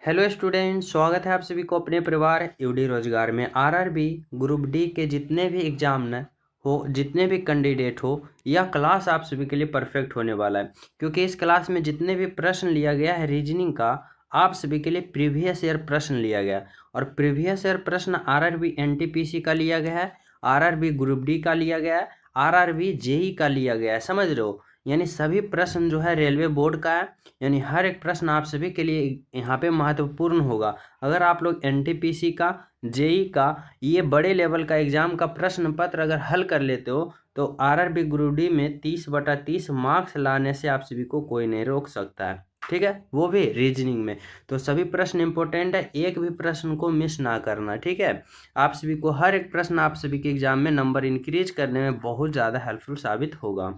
Hello student, स्वागत है आप सभी को अपने परिवार यूडी रोजगार में। आरआरबी ग्रुप डी के जितने भी एग्जामिनर हो, जितने भी कैंडिडेट हो, यह क्लास आप सभी के लिए परफेक्ट होने वाला है, क्योंकि इस क्लास में जितने भी प्रश्न लिया गया है रीजनिंग का, आप सभी के लिए प्रीवियस ईयर प्रश्न लिया गया। और प्रीवियस ईयर प्रश्न आरआरबी एनटीपीसी का लिया गया है, आरआरबी ग्रुप डी का लिया गया है, आरआरबी जेई का लिया गया है। समझ रहे हो, यानी सभी प्रश्न जो है रेलवे बोर्ड का है, यानी हर एक प्रश्न आप सभी के लिए यहाँ पे महत्वपूर्ण होगा। अगर आप लोग एनटीपीसी का, जेई का, ये बड़े लेवल का एग्जाम का प्रश्न पत्र अगर हल कर लेते हो तो आरआरबी ग्रुप डी में 30/30 मार्क्स लाने से आप सभी को कोई नहीं रोक सकता है। ठीक है, वो भी रीजनिंग में। तो सभी प्रश्न इंपॉर्टेंट है, एक भी प्रश्न को मिस ना करना। ठीक है, आप सभी को हर एक प्रश्न आप सभी के एग्जाम में नंबर इंक्रीज करने में बहुत ज़्यादा हेल्पफुल साबित होगा।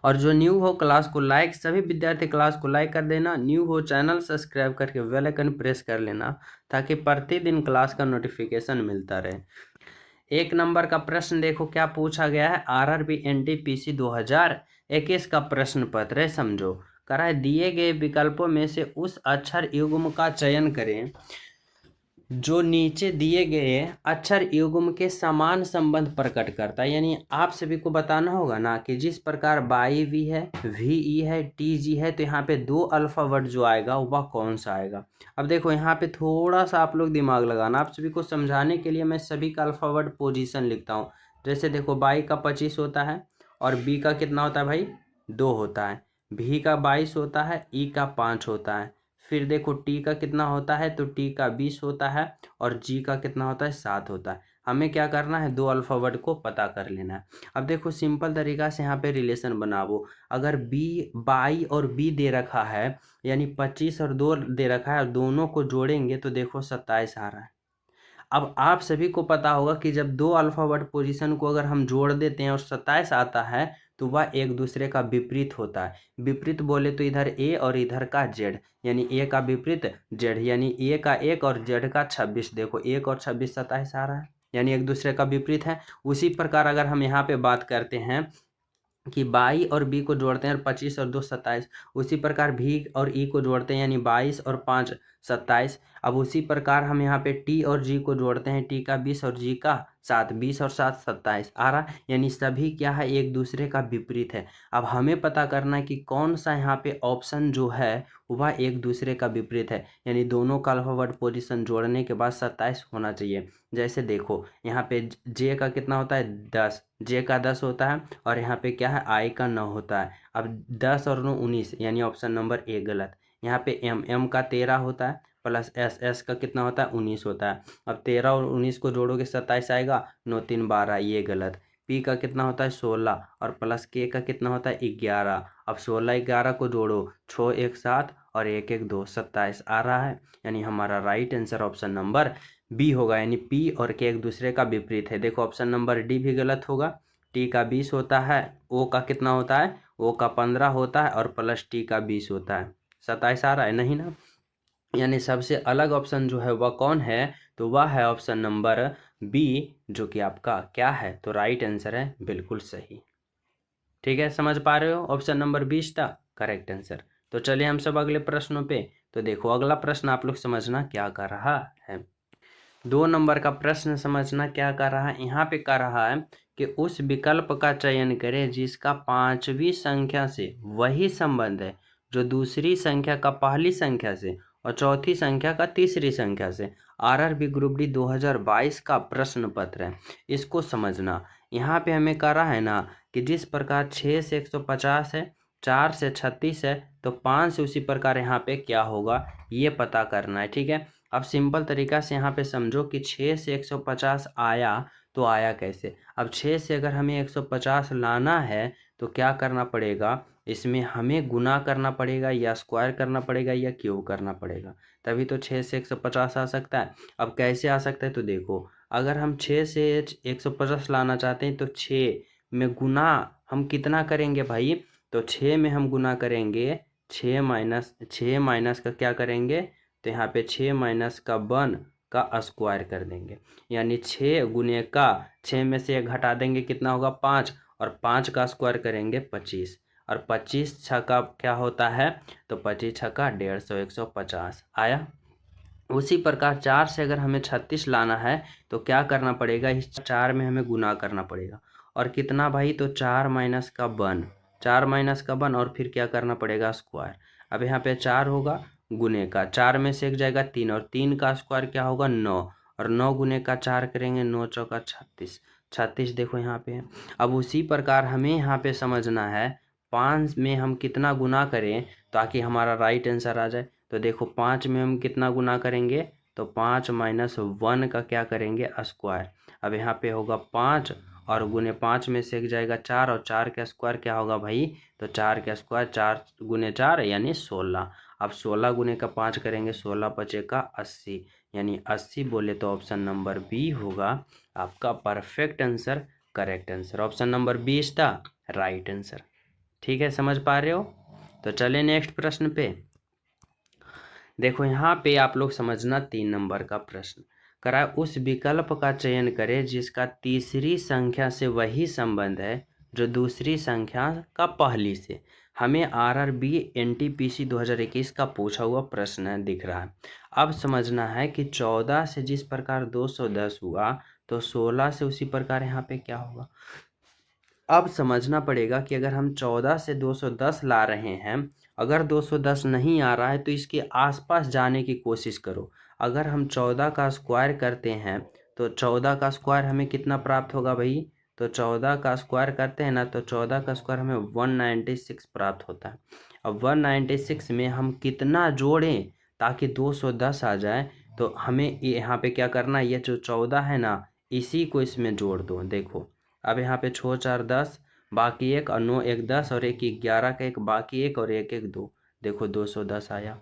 और जो न्यू हो क्लास को लाइक, सभी विद्यार्थी क्लास को लाइक कर देना। न्यू हो चैनल सब्सक्राइब करके बेल आइकन प्रेस कर लेना, ताकि प्रतिदिन क्लास का नोटिफिकेशन मिलता रहे। एक नंबर का प्रश्न देखो क्या पूछा गया है। आरआरबी एनटीपीसी 2021 का प्रश्न पत्र है, समझो। करा है, दिए गए विकल्पों में से उस अक्षर युग्म का चयन करें जो नीचे दिए गए अक्षर युग्म के समान संबंध प्रकट करता है। यानी आप सभी को बताना होगा ना कि जिस प्रकार बाई वी है, वी ई है, टी जी है, तो यहाँ पे दो अल्फावर्ड जो आएगा वह कौन सा आएगा। अब देखो यहाँ पे थोड़ा सा आप लोग दिमाग लगाना। आप सभी को समझाने के लिए मैं सभी का अल्फावर्ड पोजीशन लिखता हूँ। जैसे देखो, बाई का 25 होता है, और बी का कितना होता है भाई, 2 होता है। भी का 22 होता है, ई का 5 होता है। फिर देखो टी का कितना होता है, तो टी का 20 होता है, और जी का कितना होता है, 7 होता है। हमें क्या करना है, दो अल्फावर्ड को पता कर लेना है। अब देखो सिंपल तरीका से यहाँ पे रिलेशन बनाओ। अगर बी, बाई और बी दे रखा है, यानी 25 और 2 दे रखा है, और दोनों को जोड़ेंगे तो देखो 27 आ रहा है। अब आप सभी को पता होगा कि जब दो अल्फावर्ड पोजीशन को अगर हम जोड़ देते हैं और 27 आता है, तो वह एक दूसरे का विपरीत होता है। विपरीत बोले तो इधर ए और इधर का जेड, यानी ए का विपरीत जेड, यानी ए का 1 और जेड का 26। देखो 1 और 26 27 आ रहा है, यानी एक दूसरे का विपरीत है। उसी प्रकार अगर हम यहाँ पे बात करते हैं कि बाई और बी को जोड़ते हैं और 25 और 2 27, उसी प्रकार भी और ई को जोड़ते हैं, यानी 22 और 5 27। अब उसी प्रकार हम यहाँ पे टी और जी को जोड़ते हैं, टी का 20 और जी का 7, 20 और 7 27 आ रहा, यानी सभी क्या है, एक दूसरे का विपरीत है। अब हमें पता करना है कि कौन सा यहाँ पे ऑप्शन जो है वह एक दूसरे का विपरीत है, यानी दोनों का अल्फावर्ड पोजीशन जोड़ने के बाद 27 होना चाहिए। जैसे देखो यहाँ पे जे का कितना होता है, 10, जे का 10 होता है, और यहाँ पे क्या है, आई का 9 होता है। अब 10 और 9 19, यानी ऑप्शन नंबर ए गलत। यहाँ पे एम का 13 होता है, प्लस एस का कितना होता है, 19 होता है। अब 13 और 19 को जोड़ोगे 27 आएगा, 9 3 12, ये गलत। पी का कितना होता है, 16, और प्लस के का कितना होता है, 11। अब 16 11 को जोड़ो, 6 1 7 और 1 1 2, 27 आ रहा है। यानी हमारा right answer option number B होगा, यानी पी और के एक दूसरे का विपरीत है। देखो ऑप्शन नंबर डी भी गलत होगा। टी का 20 होता है, ओ का कितना होता है, ओ का 15 होता है, और प्लस टी का 20 होता है। 27 आ रहा है नहीं ना, यानी सबसे अलग ऑप्शन जो है वह कौन है, तो वह है ऑप्शन नंबर बी, जो कि आपका क्या है, तो राइट आंसर है, बिल्कुल सही। ठीक है, समझ पा रहे हो, ऑप्शन नंबर 20 था करेक्ट आंसर। तो चलिए हम सब अगले प्रश्नों पे। तो देखो अगला प्रश्न आप लोग समझना क्या कर रहा है। 2 नंबर का प्रश्न समझना क्या कर रहा है। यहाँ पे कर रहा है कि उस विकल्प का चयन करें जिसका 5वीं संख्या से वही संबंध है जो दूसरी संख्या का पहली संख्या से और चौथी संख्या का तीसरी संख्या से। आरआरबी ग्रुप डी 2022 का प्रश्न पत्र है, इसको समझना। यहाँ पे हमें कर रहा है ना कि जिस प्रकार 6 से 150 है, 4 से 36 है, तो 5 से उसी प्रकार यहाँ पे क्या होगा ये पता करना है। ठीक है, अब सिंपल तरीका से यहाँ पे समझो कि 6 से 150 आया, तो आया कैसे। अब 6 से अगर हमें 150 लाना है तो क्या करना पड़ेगा, इसमें हमें गुना करना पड़ेगा, या स्क्वायर करना पड़ेगा, या क्यूब करना पड़ेगा, तभी तो 6 से 150 आ सकता है। अब कैसे आ सकता है, तो देखो अगर हम 6 से 150 लाना चाहते हैं तो 6 में गुना हम कितना करेंगे भाई, तो 6 में हम गुना करेंगे 6 माइनस का क्या करेंगे, तो यहाँ पे 6 माइनस का 1 का स्क्वायर कर देंगे, यानी 6 गुने का 6 में से 1 घटा देंगे, कितना होगा 5, और 5 का स्क्वायर करेंगे 25। और 25 छक्का क्या होता है, तो 25 छक्का 150, 150 आया। उसी प्रकार 4 से अगर हमें 36 लाना है तो क्या करना पड़ेगा, इस 4 में हमें गुना करना पड़ेगा। और कितना भाई, तो 4 माइनस का 1, 4 माइनस का 1 और फिर क्या करना पड़ेगा, स्क्वायर। अब यहाँ पे 4 होगा गुने का, 4 में से एक जाएगा 3 और 3 का स्क्वायर क्या होगा 9, और 9 गुने का 4 करेंगे, 9 चौका 36, 36 देखो यहाँ पे है। अब उसी प्रकार हमें यहाँ पे समझना है 5 में हम कितना गुना करें ताकि हमारा राइट आंसर आ जाए। तो देखो 5 में हम कितना गुना करेंगे, तो 5 माइनस 1 का क्या करेंगे, स्क्वायर। अब यहाँ पे होगा 5 और गुने 5 में से एक जाएगा 4 और 4 का स्क्वायर क्या होगा भाई, तो 4 का स्क्वायर 4 गुने 4 यानी 16। अब 16 गुने का 5 करेंगे, 16 पचे का 80 यानी 80 बोले तो ऑप्शन नंबर बी होगा आपका perfect answer, correct answer. Option number B is the right answer. ठीक है, समझ पा रहे हो। तो चले नेक्स्ट प्रश्न पे। देखो यहाँ पे आप लोग समझना 3 नंबर का प्रश्न करा, उस विकल्प का चयन करें जिसका तीसरी संख्या से वही संबंध है जो दूसरी संख्या का पहली से। हमें आरआरबी एनटीपीसी 2021 का पूछा हुआ प्रश्न है, दिख रहा है। अब समझना है कि 14 से जिस प्रकार 210 हुआ तो 16 से उसी प्रकार यहाँ पे क्या होगा। अब समझना पड़ेगा कि अगर हम 14 से 210 ला रहे हैं, अगर 210 नहीं आ रहा है तो इसके आसपास जाने की कोशिश करो। अगर हम 14 का स्क्वायर करते हैं तो 14 का स्क्वायर हमें कितना प्राप्त होगा भाई, तो 14 का स्क्वायर करते हैं ना, तो 14 का स्क्वायर हमें 196 प्राप्त होता है। अब 196 में हम कितना जोड़ें ताकि 210 आ जाए, तो हमें यहाँ पे क्या करना है, ये जो 14 है ना इसी को इसमें जोड़ दो। देखो अब यहाँ पे 6 4 10 बाकी 1 और 9 1 10 और 1 11 का 1 बाकी 1 और 1 1 2, देखो 210 आया।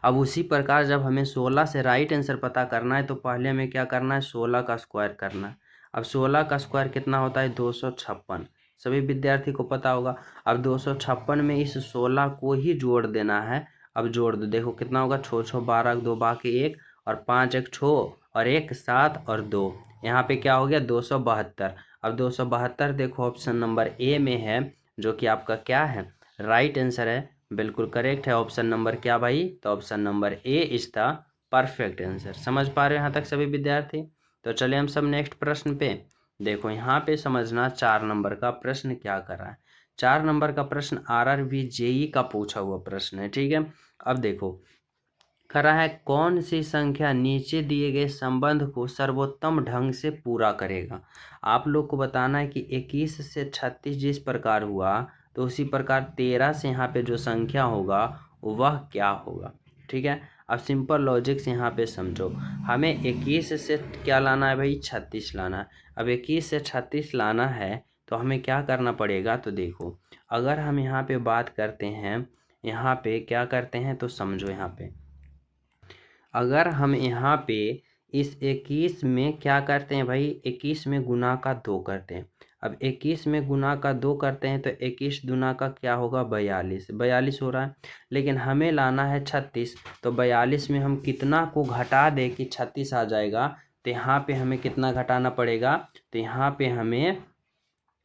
अब उसी प्रकार जब हमें 16 से राइट आंसर पता करना है तो पहले हमें क्या करना है, 16 का स्क्वायर करना है। अब 16 का स्क्वायर कितना होता है, 256, सभी विद्यार्थी को पता होगा। अब 256 में इस 16 को ही जोड़ देना है। अब जोड़ दो, देखो कितना होगा, 6 6 12 2 बाकी 1 और 5 1 6 और 1 7 और 2, यहाँ पे क्या हो गया 272। अब 272 देखो ऑप्शन नंबर ए में है, जो कि आपका क्या है, राइट आंसर है, बिल्कुल करेक्ट है। ऑप्शन नंबर क्या भाई, तो option number A is the perfect answer. समझ पा रहे हो यहाँ तक सभी विद्यार्थी। तो चलिए हम सब नेक्स्ट प्रश्न पे। देखो यहाँ पे समझना 4 नंबर का प्रश्न क्या कर रहा है। 4 नंबर का प्रश्न आरआरबी जेई का पूछा हुआ प्रश्न है, ठीक है। अब देखो करा है, कौन सी संख्या नीचे दिए गए संबंध को सर्वोत्तम ढंग से पूरा करेगा। आप लोग को बताना है कि 21 से 36 जिस प्रकार हुआ तो उसी प्रकार 13 से यहाँ पे जो संख्या होगा वह क्या होगा, ठीक है। अब सिंपल लॉजिक से यहाँ पे समझो, हमें 21 से क्या लाना है भाई, 36 लाना है। अब 21 से 36 लाना है तो हमें क्या करना पड़ेगा, तो देखो अगर हम यहाँ पे बात करते हैं, यहाँ पे क्या करते हैं तो समझो, यहाँ पे अगर हम यहाँ पे इस 21 में क्या करते हैं भाई, 21 में गुना का 2 करते हैं। अब 21 में गुना का 2 करते हैं तो 21 दुना का क्या होगा, 42, 42 हो रहा है। लेकिन हमें लाना है 36, तो 42 में हम कितना को घटा दे कि 36 आ जाएगा, तो यहाँ पे हमें कितना घटाना पड़ेगा, तो यहाँ पे हमें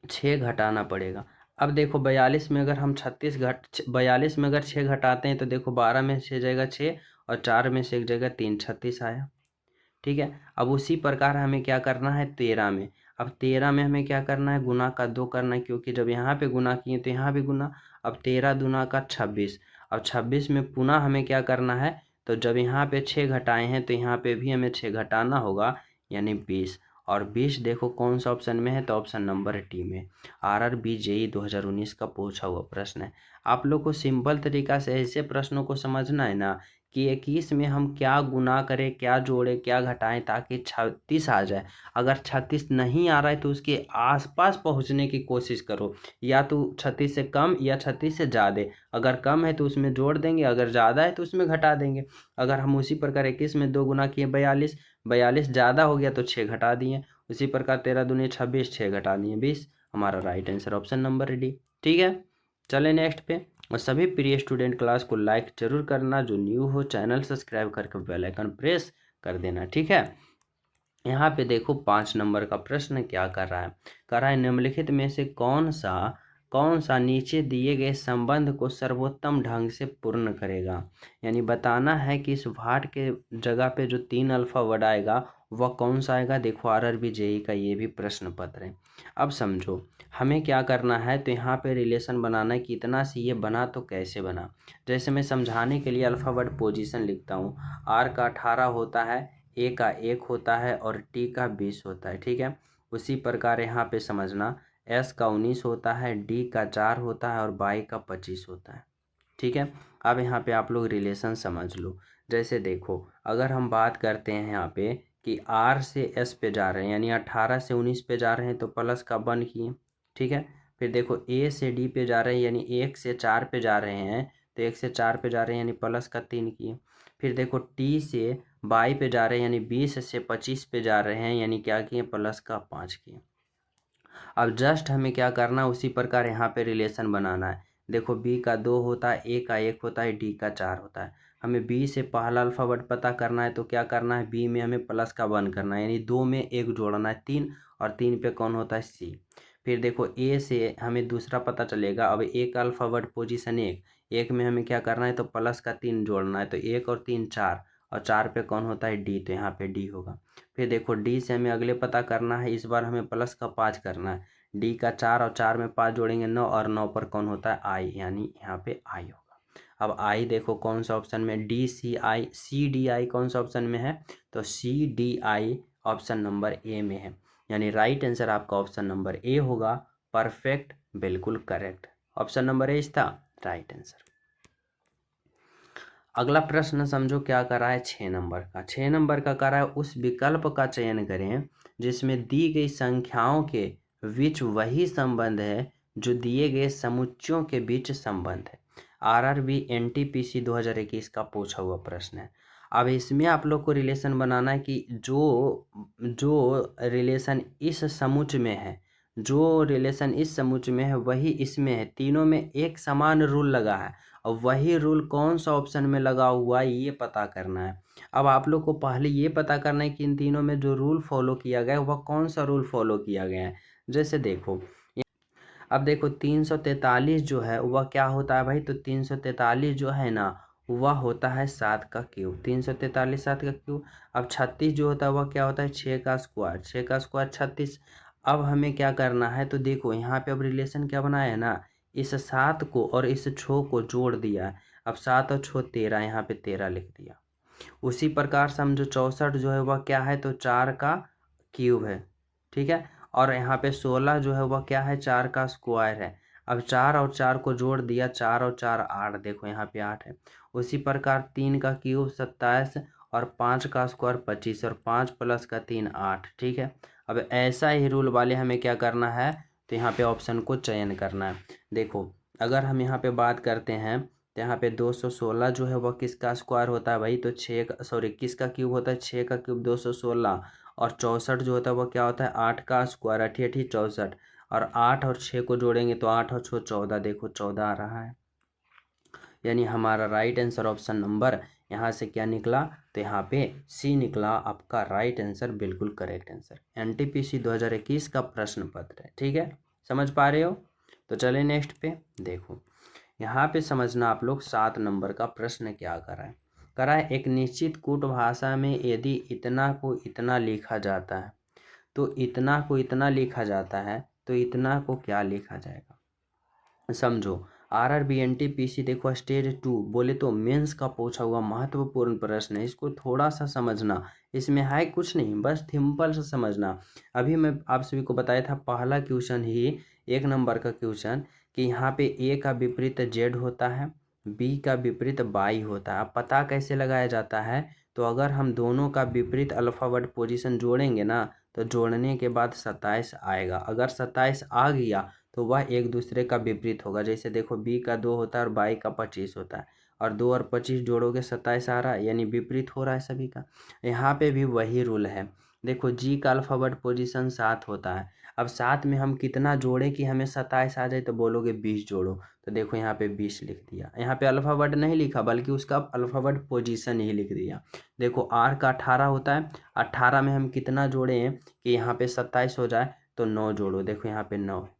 6 घटाना पड़ेगा। अब देखो 42 में अगर हम 42 में अगर 6 घटाते हैं तो देखो 12 में 6 जाएगा 6 और 4 में से एक जगह 3, 36 आया, ठीक है। अब उसी प्रकार हमें क्या करना है 13 में। अब 13 में हमें क्या करना है, गुना का 2 करना है, क्योंकि जब यहाँ पे गुना किए तो यहाँ भी गुना। अब 13 दुना का 26। अब 26 में पुनः हमें क्या करना है, तो जब यहाँ पे 6 घटाए हैं तो यहाँ पे भी हमें 6 घटाना होगा, यानी 20। और 20 देखो कौन सा ऑप्शन में है, तो ऑप्शन नंबर डी में। आरआरबी जेई 2019 का पूछा हुआ प्रश्न है। आप लोग को सिंपल तरीका से ऐसे प्रश्नों को समझना है ना कि 21 में हम क्या गुना करें, क्या जोड़ें, क्या घटाएं ताकि 36 आ जाए। अगर 36 नहीं आ रहा है तो उसके आसपास पहुंचने की कोशिश करो, या तो 36 से कम या 36 से ज़्यादा। अगर कम है तो उसमें जोड़ देंगे, अगर ज़्यादा है तो उसमें घटा देंगे। अगर हम उसी प्रकार 21 में 2 गुना किए 42, 42 ज़्यादा हो गया तो 6 घटा दिए। उसी प्रकार 13 दूनी 26, 6 घटा दिए 20। हमारा right answer option number D, ठीक है। चले नेक्स्ट पे। और सभी प्रिय स्टूडेंट क्लास को लाइक जरूर करना, जो न्यू हो चैनल सब्सक्राइब करके बेल आइकन प्रेस कर देना, ठीक है। यहाँ पे देखो 5 नंबर का प्रश्न क्या कर रहा है, कर रहा है निम्नलिखित में से कौन सा कौन सा नीचे दिए गए संबंध को सर्वोत्तम ढंग से पूर्ण करेगा। यानी बताना है कि इस वाट के जगह पे जो 3 अल्फा वर्ड आएगा वह कौन सा आएगा। देखो आरआरबी जेईई का ये भी प्रश्न पत्र है। अब समझो हमें क्या करना है, तो यहाँ पे रिलेशन बनाना है कि इतना सी ये बना तो कैसे बना। जैसे मैं समझाने के लिए अल्फा वर्ड पोजीशन लिखता हूँ। आर का 18 होता है, ए का 1 होता है और टी का 20 होता है। ठीक है, उसी प्रकार यहाँ पे समझना एस का 19 होता है, डी का 4 होता है और बाई का 25 होता है। ठीक है, अब यहाँ पे आप लोग रिलेशन समझ लो। जैसे देखो अगर हम बात करते हैं यहाँ पे कि आर से एस पे जा रहे हैं, यानी 18 से 19 पे जा रहे हैं तो प्लस का 1 किए। ठीक है, फिर देखो ए से डी पे जा रहे हैं, यानी 1 से 4 पे जा रहे हैं तो 1 से 4 पे जा रहे हैं यानी प्लस का 3 किए। फिर देखो टी से बाई पे जा रहे हैं, यानी 20 से 25 पे जा रहे हैं, यानी क्या किए, प्लस का 5 किए। अब जस्ट हमें क्या करना है, उसी प्रकार यहाँ पे रिलेशन बनाना है। देखो बी का 2 होता है, ए का 1 होता है, डी का 4 होता है। हमें बी से पहला अल्फ़ाबेट पता करना है तो क्या करना है, बी में हमें प्लस का 1 करना है, यानी 2 में 1 जोड़ना है 3, और 3 पे कौन होता है, सी। फिर देखो ए से हमें दूसरा पता चलेगा। अब एक अल्फ़ाबेट पोजीशन 1 में हमें क्या करना है, तो प्लस का 3 जोड़ना है, तो 1 और 3 4, और 4 पे कौन होता है, डी, तो यहाँ पे डी होगा। फिर देखो डी से हमें अगले पता करना है, इस बार हमें प्लस का 5 करना है। डी का 4 और 4 में 5 जोड़ेंगे 9, और 9 पर कौन होता है, आई, यानी यहाँ पे आई होगा। अब आई देखो कौन सा ऑप्शन में, डी सी आई, सी डी आई कौन सा ऑप्शन में है, तो C D I option number A में है। यानी राइट आंसर आपका ऑप्शन नंबर ए होगा, परफेक्ट, बिल्कुल करेक्ट। ऑप्शन नंबर ए था राइट आंसर। अगला प्रश्न समझो क्या करा है, 6 नंबर का। 6 नंबर का करा है, उस विकल्प का चयन करें जिसमें दी गई संख्याओं के बीच वही संबंध है जो दिए गए समुच्चयों के बीच संबंध है। आरआरबी एनटीपीसी 2021 का पूछा हुआ प्रश्न है। अब इसमें आप लोग को रिलेशन बनाना है कि जो जो रिलेशन इस समुच्चय में है, जो रिलेशन इस समुच्चय में है वही इसमें है, तीनों में एक समान रूल लगा है, और वही रूल कौन सा ऑप्शन में लगा हुआ है ये पता करना है। अब आप लोग को पहले ये पता करना है कि इन तीनों में जो रूल फॉलो किया गया है वह कौन सा रूल फॉलो किया गया है। जैसे देखो अब देखो 343 जो है वह क्या होता है भाई, तो 343 जो है ना वह होता है 7 का क्यूब, 343 7 का क्यूब। अब 36 जो होता है वह क्या होता है, 6 का स्क्वायर, 6 का स्क्वायर 36। अब हमें क्या करना है, तो देखो यहाँ पे अब रिलेशन क्या बनाया है ना, इस 7 को और इस 6 को जोड़ दिया है। अब 7 और 6 13, यहाँ पे 13 लिख दिया। उसी प्रकार समझो 64 जो है वह क्या है, तो 4 का क्यूब है। ठीक है, और यहाँ पे 16 जो है वह क्या है, 4 का स्क्वायर है। अब 4 और 4 को जोड़ दिया, 4 और 4 8, देखो यहाँ पे 8 है। उसी प्रकार 3 का क्यूब 27 और 5 का स्क्वायर 25 और 5 प्लस का 3 8। ठीक है, अब ऐसा ही रूल वाले हमें क्या करना है, तो यहाँ पे ऑप्शन को चयन करना है। देखो अगर हम यहाँ पे बात करते हैं तो यहाँ पे 216 जो है वह किसका स्क्वायर होता है भाई, तो 6 का, सॉरी किसका क्यूब होता है, 6 का क्यूब 216, और 64 जो होता है वह क्या होता है, 8 का स्क्वायर, 8 8 64, और 8 और 6 को जोड़ेंगे तो 8 और 6 14, देखो 14 आ रहा है। यानी हमारा राइट आंसर ऑप्शन नंबर यहाँ से क्या निकला, तो यहाँ पे सी निकला आपका राइट आंसर, बिल्कुल करेक्ट आंसर। एनटीपीसी 2021 का प्रश्न पत्र है। ठीक है, समझ पा रहे हो, तो चले नेक्स्ट पे। देखो यहाँ पे समझना आप लोग 7 नंबर का प्रश्न क्या करा है, एक निश्चित कूट भाषा में यदि इतना को इतना लिखा जाता है तो इतना को इतना लिखा जाता है तो इतना को क्या लिखा जाएगा। समझो आरआरबी एनटीपीसी देखो स्टेज 2 बोले तो मेंस का पूछा हुआ महत्वपूर्ण प्रश्न है, इसको थोड़ा सा समझना। इसमें है कुछ नहीं, बस सिंपल से समझना। अभी मैं आप सभी को बताया था पहला क्वेश्चन ही 1 नंबर का क्वेश्चन कि यहाँ पे ए का विपरीत जेड होता है, बी का विपरीत बाई होता है। अब पता कैसे लगाया जाता है, तो अगर हम दोनों का विपरीत अल्फ़ाबेट पोजीशन जोड़ेंगे ना तो जोड़ने के बाद 27 आएगा। अगर 27 आ गया तो वह एक दूसरे का विपरीत होगा। जैसे देखो बी का 2 होता है और बाई का 25 होता है, और 2 और 25 जोड़ोगे 27 आ रहा है, यानी विपरीत हो रहा है सभी का। यहाँ पे भी वही रूल है। देखो जी का अल्फ़ाबेट पोजीशन 7 होता है। अब 7 में हम कितना जोड़े कि हमें 27 आ जाए, तो बोलोगे 20 जोड़ो, तो देखो यहाँ पे 20 लिख दिया। यहाँ पे अल्फ़ाबेट नहीं लिखा बल्कि उसका अल्फ़ाबेट पोजीशन ही लिख दिया। देखो आर का 18 होता है, 18 में हम कितना जोड़े कि यहाँ पे 27 हो जाए, तो 9 जोड़ो, देखो यहाँ पे 9 है।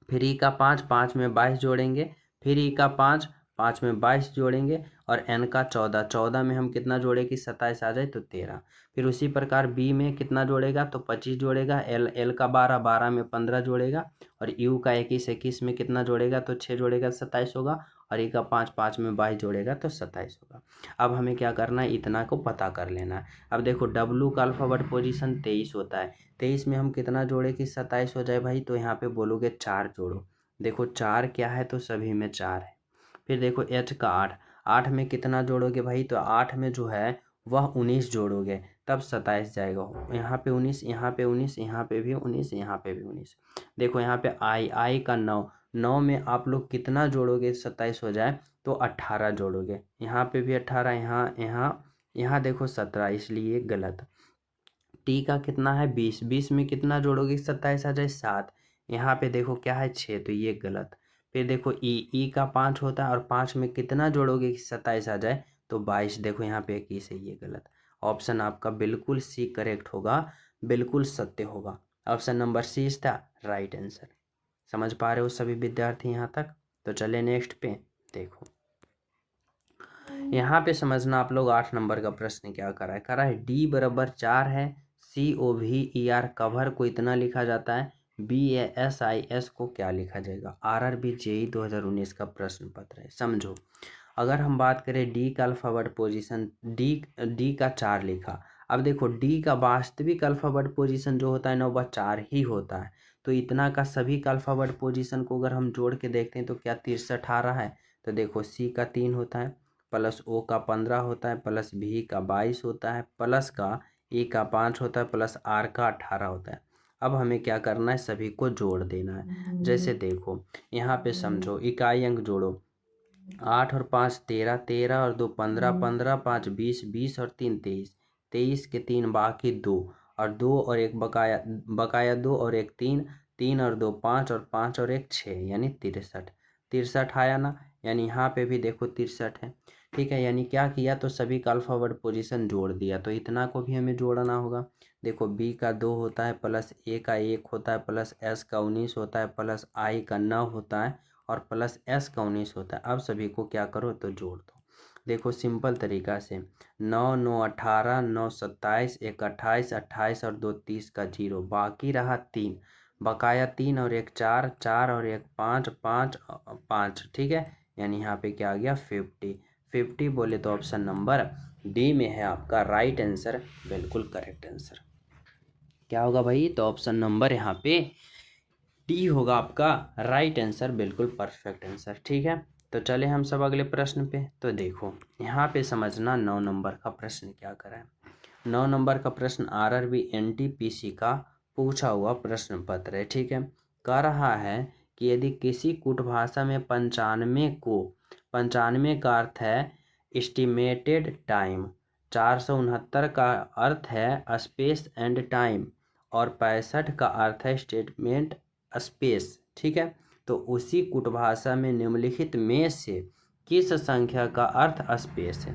फिर ई का 5, 5 में 22 जोड़ेंगे, फिर ई का 5, 5 में 22 जोड़ेंगे, और एन का 14, 14 में हम कितना जोड़े कि 27 आ जाए तो 13। फिर उसी प्रकार बी में कितना जोड़ेगा तो 25 जोड़ेगा, एल का 12, 12 में 15 जोड़ेगा, और यू का 21, 21 में कितना जोड़ेगा तो 6 जोड़ेगा 27 होगा, और ई का 5, 5 में 22 जोड़ेगा तो 27 होगा। अब हमें क्या करना है, इतना को पता कर लेना है। अब देखो डब्लू का अल्फाबेट पोजीशन 23 होता है, 23 में हम कितना जोड़े कि 27 हो जाए भाई, तो यहाँ पे बोलोगे 4 जोड़ो। देखो 4 क्या है तो सभी में 4 है। फिर देखो एच का 8, 8 में कितना जोड़ोगे भाई, तो 8 में जो है वह 19 जोड़ोगे तब 27 जाएगा। यहाँ पे 19, यहाँ पे 19, यहाँ पे भी 19, यहाँ पे भी 19। देखो यहाँ पे आई का 9, 9 में आप लोग कितना जोड़ोगे 27 हो जाए तो 18 जोड़ोगे, यहाँ पे भी 18, यहाँ देखो 17, इसलिए गलत। टी का कितना है 20, 20 में कितना जोड़ोगे 27 आ जाए 7, यहाँ पे देखो क्या है 6, तो ये गलत। फिर देखो ई का 5 होता है, और 5 में कितना जोड़ोगे कि 27 आ जाए तो 22, देखो यहाँ पे 21 है, ये गलत। ऑप्शन आपका बिल्कुल सी करेक्ट होगा, बिल्कुल सत्य होगा। Option number C is the right answer. समझ पा रहे हो सभी विद्यार्थी यहाँ तक? तो चले नेक्स्ट पे देखो। यहाँ पे समझना आप लोग 8 नंबर का प्रश्न क्या करा है डी बराबर 4 है, COVER कवर को इतना लिखा जाता है, BASIS को क्या लिखा जाएगा। RRB JEE 2019 का प्रश्न पत्र है, समझो। अगर हम बात करें डी का अल्फाबेट पोजीशन, डी का 4 लिखा। अब देखो डी का वास्तविक अल्फाबेट पोजीशन जो होता है ना वह 4 ही होता है, तो इतना का सभी का अल्फाबेट पोजीशन को अगर हम जोड़ के देखते हैं तो क्या 63 आ रहा है। तो देखो सी का 3 होता है, प्लस ओ का 15 होता है, प्लस भी का 22 होता है, प्लस का ई का 5 होता है, प्लस आर का 18 होता है। अब हमें क्या करना है, सभी को जोड़ देना है। जैसे देखो यहाँ पे समझो इकाई अंक जोड़ो, 8 और 5 13, 13 और 2 15, 15 5 20, 20 और 3 23, 23 के 3 बाकी 2, और 2 और 1 बकाया 2 और 1 3, 3 और 2 5, और 5 और 1 6, यानी 63। 63 आया ना, यानी यहाँ पे भी देखो 63 है। ठीक है, यानी क्या किया तो सभी का अल्फाबेट पोजीशन जोड़ दिया, तो इतना को भी हमें जोड़ना होगा। देखो बी का 2 होता है, प्लस ए का 1 होता है, प्लस एस का 19 होता है, प्लस आई का 9 होता है, और प्लस एस का 19 होता है। अब सभी को क्या करो तो जोड़ दो। देखो सिंपल तरीका से 9 9 18, 9 27, 1 28, 28 और 2 30 का 0, बाकी रहा 3, बकाया 3 और 1 4, 4 और 1 5, 5 5। ठीक है, यानी यहाँ पे क्या आ गया 50। 50 बोले तो ऑप्शन नंबर डी में है आपका राइट आंसर, बिल्कुल करेक्ट आंसर। क्या होगा भाई, तो ऑप्शन नंबर यहाँ पे डी होगा आपका राइट आंसर, बिल्कुल परफेक्ट आंसर। ठीक है, तो चले हम सब अगले प्रश्न पे। तो देखो यहाँ पे समझना 9 नंबर का प्रश्न क्या करा है। 9 नंबर का प्रश्न RRB NTPC का पूछा हुआ प्रश्न पत्र है। ठीक है, कह रहा है कि यदि किसी कूटभाषा में 95 का अर्थ है एस्टिमेटेड टाइम, 469 का अर्थ है स्पेस एंड टाइम, और 65 का अर्थ है स्टेटमेंट स्पेस। ठीक है, तो उसी कूटभाषा में निम्नलिखित में से किस संख्या का अर्थ स्पेस है।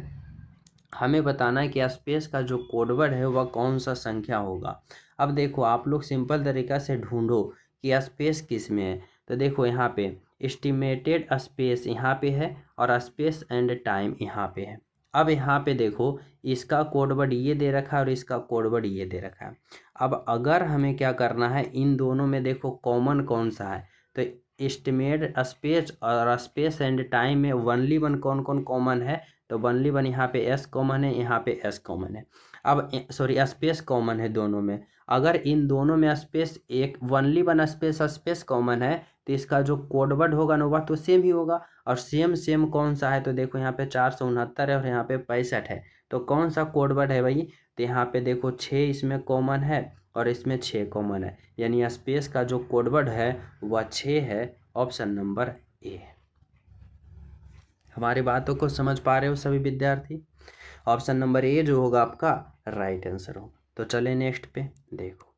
हमें बताना है कि स्पेस का जो कोडवर्ड है वह कौन सा संख्या होगा। अब देखो आप लोग सिंपल तरीका से ढूंढो कि स्पेस किस में है। तो देखो यहाँ पे एस्टिमेटेड स्पेस यहाँ पे है, और स्पेस एंड टाइम यहाँ पे है। अब यहाँ पे देखो इसका कोडवर्ड ये दे रखा है और इसका कोडवर्ड ये दे रखा है। अब अगर हमें क्या करना है, इन दोनों में देखो कॉमन कौन सा है, तो एस्टिमेट स्पेस और स्पेस एंड टाइम में ओनली वन कौन कौन कॉमन है, तो ओनली वन यहाँ पे एस कॉमन है, यहाँ पे एस कॉमन है। अब सॉरी स्पेस कॉमन है दोनों में। अगर इन दोनों में स्पेस एक ओनली वन स्पेस कॉमन है तो इसका जो कोडवर्ड होगा ना वह तो सेम ही होगा। और सेम कौन सा है, तो देखो यहाँ पे 469 है और यहाँ पे 65 है, तो कौन सा कोडवर्ड है भाई, तो यहाँ पे देखो 6 इसमें कॉमन है और इसमें 6 कॉमन है, यानी स्पेस का जो कोडवर्ड है वह 6 है। ऑप्शन नंबर ए। हमारी बातों को समझ पा रहे हो सभी विद्यार्थी। ऑप्शन नंबर ए जो होगा आपका राइट आंसर होगा। तो चले नेक्स्ट पे देखो,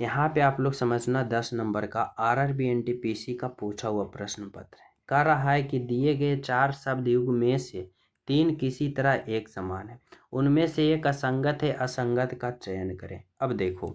यहाँ पे आप लोग समझना 10 नंबर का RRB NTPC का पूछा हुआ प्रश्न पत्र है। कह रहा है कि दिए गए 4 शब्द युग में से 3 किसी तरह एक समान है, उनमें से एक असंगत है, असंगत का चयन करें। अब देखो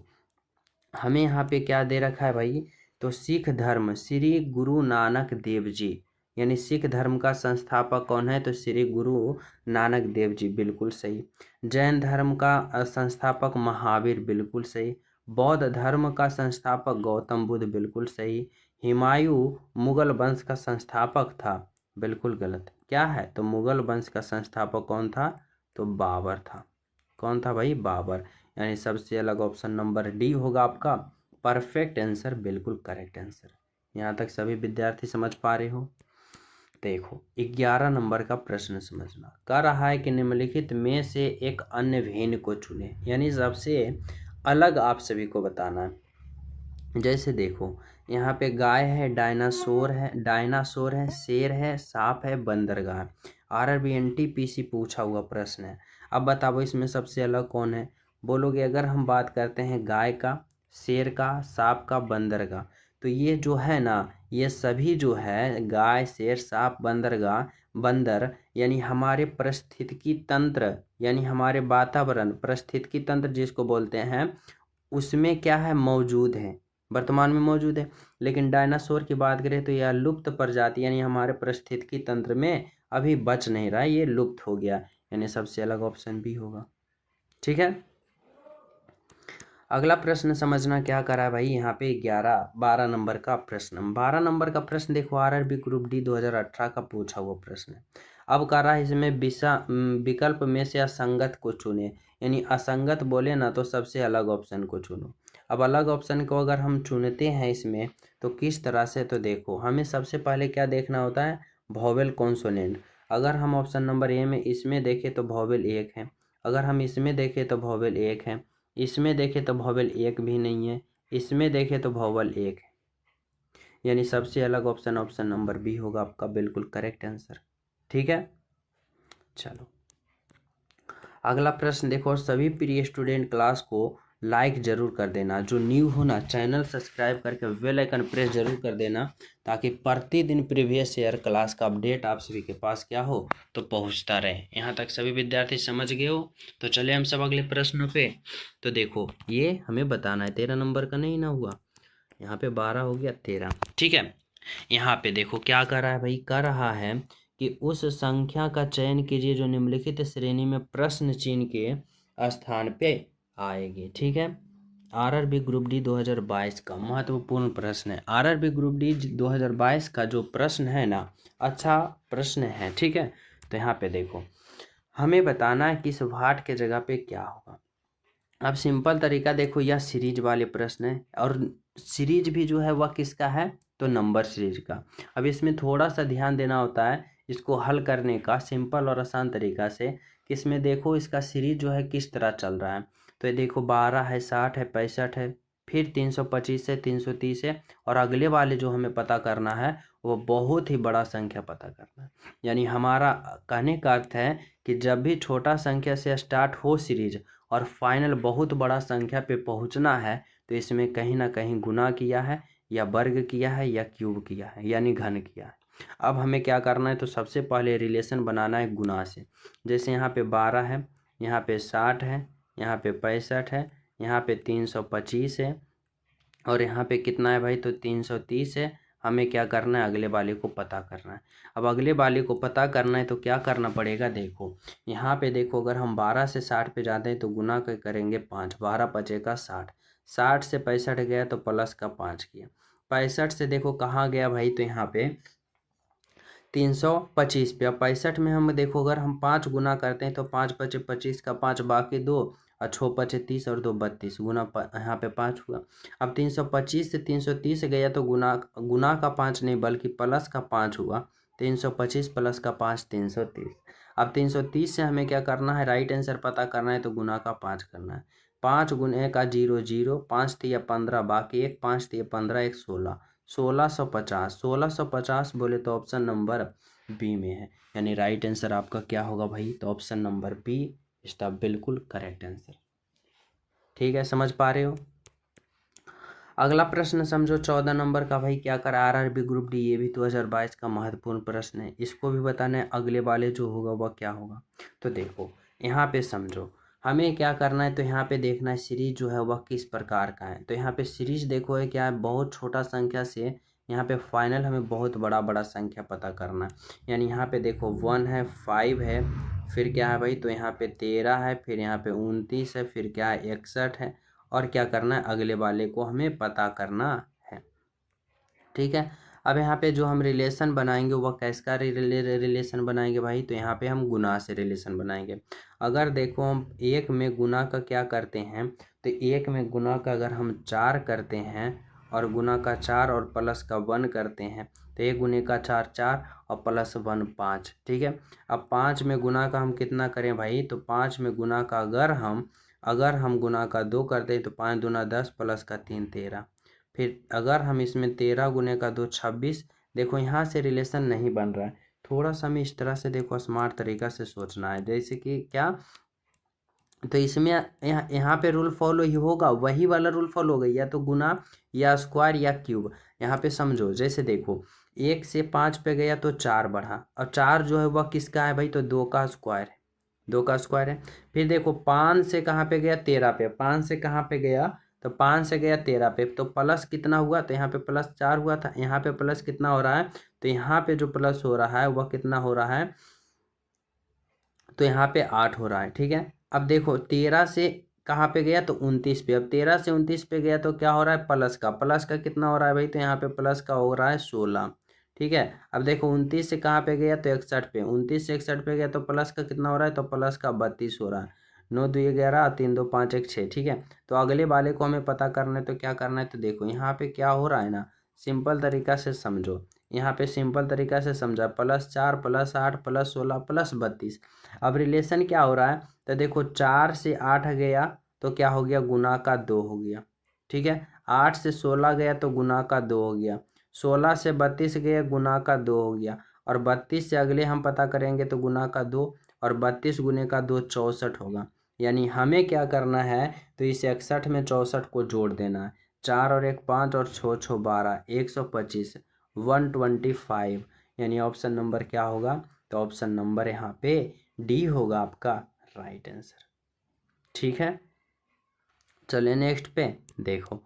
हमें यहाँ पे क्या दे रखा है भाई तो सिख धर्म श्री गुरु नानक देव जी, यानी सिख धर्म का संस्थापक कौन है? तो श्री गुरु नानक देव जी, बिल्कुल सही। जैन धर्म का संस्थापक महावीर, बिल्कुल सही। बौद्ध धर्म का संस्थापक गौतम बुद्ध, बिल्कुल सही। हुमायूं मुगल वंश का संस्थापक था, बिल्कुल गलत। क्या है? तो मुगल वंश का संस्थापक कौन था? तो बाबर था। कौन था भाई? बाबर। यानी सबसे अलग ऑप्शन नंबर डी होगा आपका परफेक्ट आंसर, बिल्कुल करेक्ट आंसर। यहाँ तक सभी विद्यार्थी समझ पा रहे हो? देखो 11 नंबर का प्रश्न समझना। कह रहा है कि निम्नलिखित में से एक अन्य भिन्न को चुने, यानी सबसे अलग आप सभी को बताना है। जैसे देखो यहाँ पे गाय है, डायनासोर है, शेर है, सांप है, बंदरगाह। आरआरबी एनटीपीसी पूछा हुआ प्रश्न है। अब बताओ इसमें सबसे अलग कौन है? बोलोगे अगर हम बात करते हैं गाय का, शेर का, सांप का, बंदरगाह, तो ये जो है ना, ये सभी जो है गाय, शेर, सांप, बंदर, यानी हमारे पारिस्थितिकी तंत्र, यानी हमारे वातावरण, पारिस्थितिकी तंत्र जिसको बोलते हैं, उसमें क्या है? मौजूद है, वर्तमान में मौजूद है। लेकिन डायनासोर की बात करें तो यह लुप्त प्रजाति, यानी हमारे पारिस्थितिकी तंत्र में अभी बच नहीं रहा है, ये लुप्त हो गया। यानी सबसे अलग ऑप्शन बी होगा। ठीक है, अगला प्रश्न समझना क्या करा है भाई। यहाँ पे 12 नंबर का प्रश्न, 12 नंबर का प्रश्न देखो आरआरबी ग्रुप डी 2018 का पूछा हुआ प्रश्न है। अब कह रहा है इसमें विकल्प में से असंगत को चुने, यानी असंगत बोले ना तो सबसे अलग ऑप्शन को चुनो। अब अलग ऑप्शन को अगर हम चुनते हैं इसमें तो किस तरह से? तो देखो हमें सबसे पहले क्या देखना होता है? Vowel consonant. अगर हम ऑप्शन नंबर ए में इसमें देखें तो वोवेल एक है, अगर हम इसमें देखें तो वोवेल एक है, इसमें देखें तो वोवेल एक भी नहीं है, इसमें देखें तो वोवेल एक है। यानी सबसे अलग ऑप्शन ऑप्शन नंबर बी होगा आपका बिल्कुल करेक्ट आंसर। ठीक है, चलो अगला प्रश्न देखो। सभी प्रिय स्टूडेंट क्लास को लाइक जरूर कर देना, जो न्यू हो ना चैनल सब्सक्राइब करके बेल आइकन प्रेस जरूर कर देना, ताकि प्रतिदिन प्रीवियस ईयर क्लास का अपडेट आप सभी के पास क्या हो तो पहुंचता रहे। यहाँ तक सभी विद्यार्थी समझ गए हो? तो चले हम सब अगले प्रश्नों पे। तो देखो ये हमें बताना है, 13 नंबर का नहीं ना हुआ, यहाँ पे 12 हो गया, 13। ठीक है, यहाँ पे देखो क्या कर रहा है भाई। कर रहा है कि उस संख्या का चयन कीजिए जो निम्नलिखित श्रेणी में प्रश्न चिन्ह के स्थान पे आएगी। ठीक है, आरआरबी ग्रुप डी 2022 का महत्वपूर्ण प्रश्न है। आरआरबी ग्रुप डी 2022 का जो प्रश्न है ना, अच्छा प्रश्न है। ठीक है, तो यहाँ पे देखो हमें बताना है कि इस भाट के जगह पे क्या होगा। अब सिंपल तरीका देखो, यह सीरीज वाले प्रश्न है और सीरीज भी जो है वह किसका है? तो नंबर सीरीज का। अब इसमें थोड़ा सा ध्यान देना होता है इसको हल करने का सिंपल और आसान तरीका से, कि इसमें देखो इसका सीरीज जो है किस तरह चल रहा है। तो ये देखो 12 है, 60 है, 65 है, फिर 325 है, 330 है, और अगले वाले जो हमें पता करना है वो बहुत ही बड़ा संख्या पता करना है। यानी हमारा कहने का अर्थ है कि जब भी छोटा संख्या से स्टार्ट हो सीरीज और फाइनल बहुत बड़ा संख्या पे पहुंचना है, तो इसमें कहीं ना कहीं गुना किया है, या वर्ग किया है, या क्यूब किया है, यानी घन किया है। अब हमें क्या करना है? तो सबसे पहले रिलेशन बनाना है गुना से। जैसे यहाँ पे 12 है, यहाँ पे 60 है, यहाँ पे 65 है, यहाँ पे 325 है, और यहाँ पे कितना है भाई? तो 330 है। हमें क्या करना है? अगले वाले को पता करना है। अब अगले वाले को पता करना है तो क्या करना पड़ेगा? देखो यहाँ पे देखो, अगर हम 12 से 60 पे जाते हैं तो गुना करेंगे 5, 12 पचेगा 60, 60 से 65 गया तो प्लस का 5 किया, 65 से देखो कहाँ गया भाई? तो यहाँ पे 325 पे। अब 65 में हम देखो अगर हम 5 गुना करते हैं तो 5 पचे 25 का 5 बाकी 2, और 6 पचे 30 और 2 32 गुना यहाँ पे 5 हुआ। अब 325 से 330 गया तो गुना का 5 नहीं बल्कि प्लस का 5 हुआ। 325 प्लस का 5 330। अब 330 से हमें क्या करना है? राइट आंसर पता करना है तो गुना का 5 करना है। 5 गुने का 0 0, 5 तिया 15 बाकी 1, 5 तिया 15 1 16, 1650। 1650 बोले तो ऑप्शन नंबर बी में है, यानी राइट आंसर आपका क्या होगा भाई? तो ऑप्शन नंबर बी इसका बिल्कुल करेक्ट आंसर। ठीक है, समझ पा रहे हो? अगला प्रश्न समझो 14 नंबर का भाई। क्या कर आरआरबी ग्रुप डी, ये भी 2022 का महत्वपूर्ण प्रश्न है, इसको भी बताना है। अगले वाले जो होगा वह क्या होगा? तो देखो यहाँ पे समझो, हमें क्या करना है, तो यहाँ पे देखना है सीरीज जो है वह किस प्रकार का है। तो यहाँ पे सीरीज देखो है क्या है, बहुत छोटा संख्या से यहाँ पे फाइनल हमें बहुत बड़ा बड़ा संख्या पता करना है। यानी यहाँ पे देखो 1 है, 5 है, फिर क्या है भाई, तो यहाँ पे 13 है, फिर यहाँ पे 29 है, फिर क्या है 61 है, और क्या करना है, अगले वाले को हमें पता करना है। ठीक है। अब यहाँ पे जो हम रिलेशन बनाएंगे वह कैसा रिलेशन बनाएंगे भाई, तो यहाँ पे हम गुना से रिलेशन बनाएंगे। अगर देखो हम एक में गुना का क्या करते हैं, तो एक में गुना का अगर हम 4 करते हैं और गुना का 4 और प्लस का 1 करते हैं, तो एक गुने का 4 4 और प्लस 1 5। ठीक है। अब 5 में गुना का हम कितना करें भाई, तो 5 में गुना का अगर हम गुना का 2 करते हैं तो 5 दूना 10 प्लस का 3 13। फिर अगर हम इसमें 13 गुने का 2 26। देखो यहाँ से रिलेशन नहीं बन रहा है, थोड़ा सा हमें इस तरह से देखो स्मार्ट तरीका से सोचना है। जैसे कि क्या, तो इसमें यहाँ पे रूल फॉलो ही होगा, वही वाला रूल फॉलो होगा, या तो गुना या स्क्वायर या क्यूब। यहाँ पे समझो, जैसे देखो 1 से 5 पे गया तो 4 बढ़ा, और 4 जो है वह किसका है भाई, तो 2 का स्क्वायर है, 2 का स्क्वायर है। फिर देखो 5 से कहाँ पे गया, 13 पे, 5 से कहाँ पे गया, तो 5 से गया 13 पे, तो प्लस कितना हुआ, तो यहाँ पे प्लस 4 हुआ था, यहाँ पे प्लस कितना हो रहा है, तो यहाँ पे जो प्लस हो रहा है वह कितना हो रहा है, तो यहाँ पे 8 हो रहा है। ठीक है। अब देखो 13 से कहाँ पे गया, तो 29 पे, अब 13 से 29 पे गया तो क्या हो रहा है, प्लस का कितना हो रहा है भाई, तो यहाँ पे प्लस का हो रहा है 16। ठीक है। अब देखो 29 से कहाँ पे गया, तो 61 पे, 29 से 61 पे गया तो प्लस का कितना हो रहा है, तो प्लस का 32 हो रहा है। 9 2 11, 3 2 5 1 6। ठीक है। तो अगले वाले को हमें पता करना है, तो क्या करना है, तो देखो यहाँ पे क्या हो रहा है ना, सिंपल तरीका से समझो, यहाँ पे सिंपल तरीका से समझा, +4 +8 +16 +32। अब रिलेशन क्या हो रहा है, तो देखो 4 से 8 गया तो क्या हो गया, गुना का 2 हो गया। ठीक है। 8 से 16 गया तो गुना का 2 हो गया। 16 से 32 गया, गुना का 2 हो गया। और 32 से अगले हम पता करेंगे तो गुना का 2, और 32 गुने का 2 64 होगा। यानी हमें क्या करना है, तो इस 61 में 64 को जोड़ देना है। 4 और 1 5 और 6 6 12, 125, 125। यानी ऑप्शन नंबर क्या होगा, तो ऑप्शन नंबर यहाँ पे डी होगा आपका राइट आंसर। ठीक है। चलिए नेक्स्ट पे देखो,